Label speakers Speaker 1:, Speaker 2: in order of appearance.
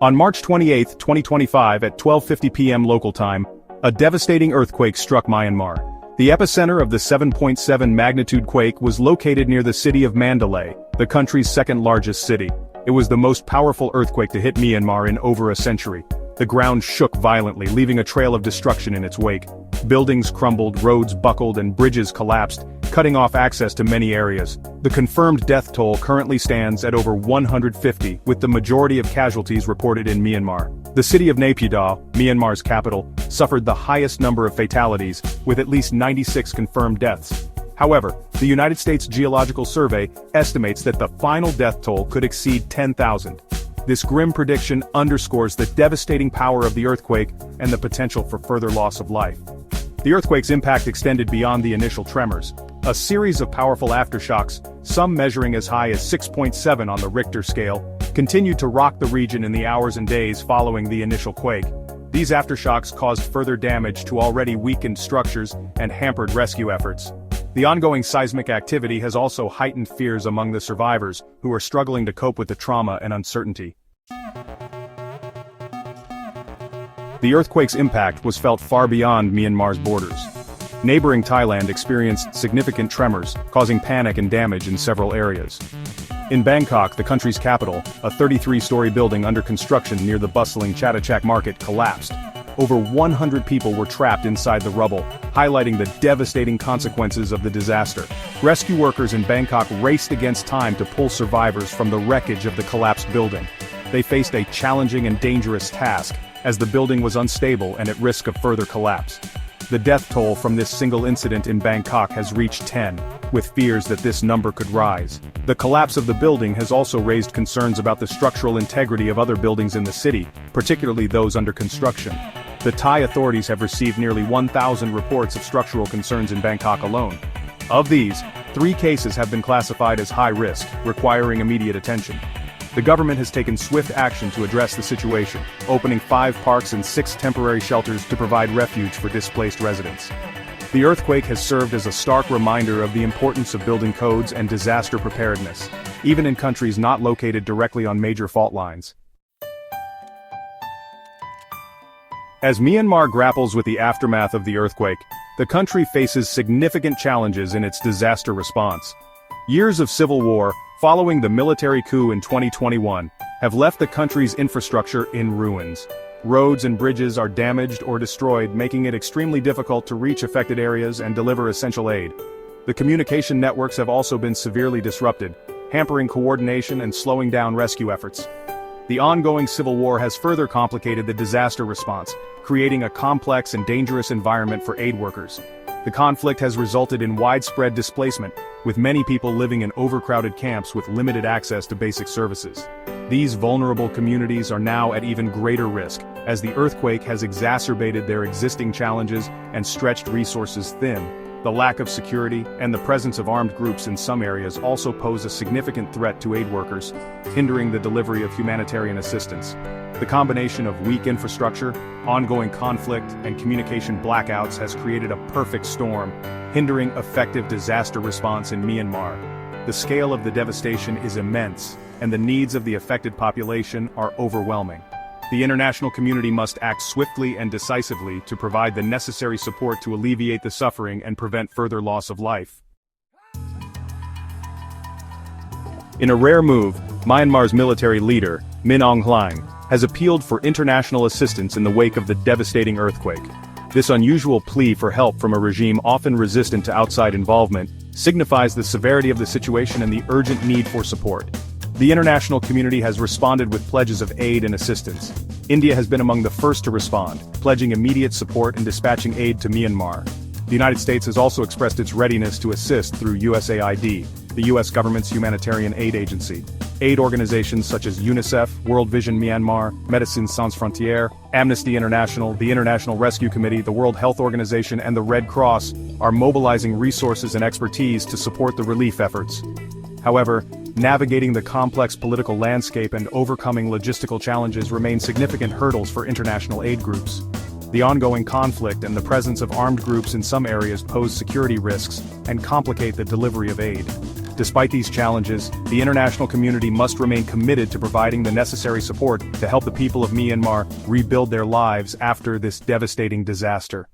Speaker 1: On March 28, 2025 at 12:50 p.m. local time, a devastating earthquake struck Myanmar. The epicenter of the 7.7 magnitude quake was located near the city of Mandalay, the country's second-largest city. It was the most powerful earthquake to hit Myanmar in over a century. The ground shook violently, leaving a trail of destruction in its wake. Buildings crumbled, roads buckled, and bridges collapsed, cutting off access to many areas. The confirmed death toll currently stands at over 150, with the majority of casualties reported in Myanmar. The city of Naypyidaw, Myanmar's capital, suffered the highest number of fatalities, with at least 96 confirmed deaths. However, the United States Geological Survey estimates that the final death toll could exceed 10,000. This grim prediction underscores the devastating power of the earthquake and the potential for further loss of life. The earthquake's impact extended beyond the initial tremors. A series of powerful aftershocks, some measuring as high as 6.7 on the Richter scale, continued to rock the region in the hours and days following the initial quake. These aftershocks caused further damage to already weakened structures and hampered rescue efforts. The ongoing seismic activity has also heightened fears among the survivors, who are struggling to cope with the trauma and uncertainty. The earthquake's impact was felt far beyond Myanmar's borders. Neighboring Thailand experienced significant tremors, causing panic and damage in several areas. In Bangkok, the country's capital, a 33-story building under construction near the bustling Chatuchak market collapsed. Over 100 people were trapped inside the rubble, highlighting the devastating consequences of the disaster. Rescue workers in Bangkok raced against time to pull survivors from the wreckage of the collapsed building. They faced a challenging and dangerous task, as the building was unstable and at risk of further collapse. The death toll from this single incident in Bangkok has reached 10, with fears that this number could rise. The collapse of the building has also raised concerns about the structural integrity of other buildings in the city, particularly those under construction. The Thai authorities have received nearly 1,000 reports of structural concerns in Bangkok alone. Of these, 3 cases have been classified as high risk, requiring immediate attention. The government has taken swift action to address the situation, opening 5 parks and 6 temporary shelters to provide refuge for displaced residents. The earthquake has served as a stark reminder of the importance of building codes and disaster preparedness, even in countries not located directly on major fault lines. As Myanmar grapples with the aftermath of the earthquake, the country faces significant challenges in its disaster response. Years of civil war, following the military coup in 2021, have left the country's infrastructure in ruins. Roads and bridges are damaged or destroyed, making it extremely difficult to reach affected areas and deliver essential aid. The communication networks have also been severely disrupted, hampering coordination and slowing down rescue efforts. The ongoing civil war has further complicated the disaster response, creating a complex and dangerous environment for aid workers. The conflict has resulted in widespread displacement, with many people living in overcrowded camps with limited access to basic services. These vulnerable communities are now at even greater risk, as the earthquake has exacerbated their existing challenges and stretched resources thin. The lack of security and the presence of armed groups in some areas also pose a significant threat to aid workers, hindering the delivery of humanitarian assistance. The combination of weak infrastructure, ongoing conflict, and communication blackouts has created a perfect storm, hindering effective disaster response in Myanmar. The scale of the devastation is immense, and the needs of the affected population are overwhelming. The international community must act swiftly and decisively to provide the necessary support to alleviate the suffering and prevent further loss of life. In a rare move, Myanmar's military leader, Min Aung Hlaing, has appealed for international assistance in the wake of the devastating earthquake. This unusual plea for help from a regime often resistant to outside involvement signifies the severity of the situation and the urgent need for support. The international community has responded with pledges of aid and assistance. India has been among the first to respond, pledging immediate support and dispatching aid to Myanmar. The United States has also expressed its readiness to assist through USAID, the U.S. government's humanitarian aid agency. Aid organizations such as UNICEF, World Vision Myanmar, Médecins Sans Frontières, Amnesty International, the International Rescue Committee, the World Health Organization, and the Red Cross are mobilizing resources and expertise to support the relief efforts. However, navigating the complex political landscape and overcoming logistical challenges remain significant hurdles for international aid groups. The ongoing conflict and the presence of armed groups in some areas pose security risks and complicate the delivery of aid. Despite these challenges, the international community must remain committed to providing the necessary support to help the people of Myanmar rebuild their lives after this devastating disaster.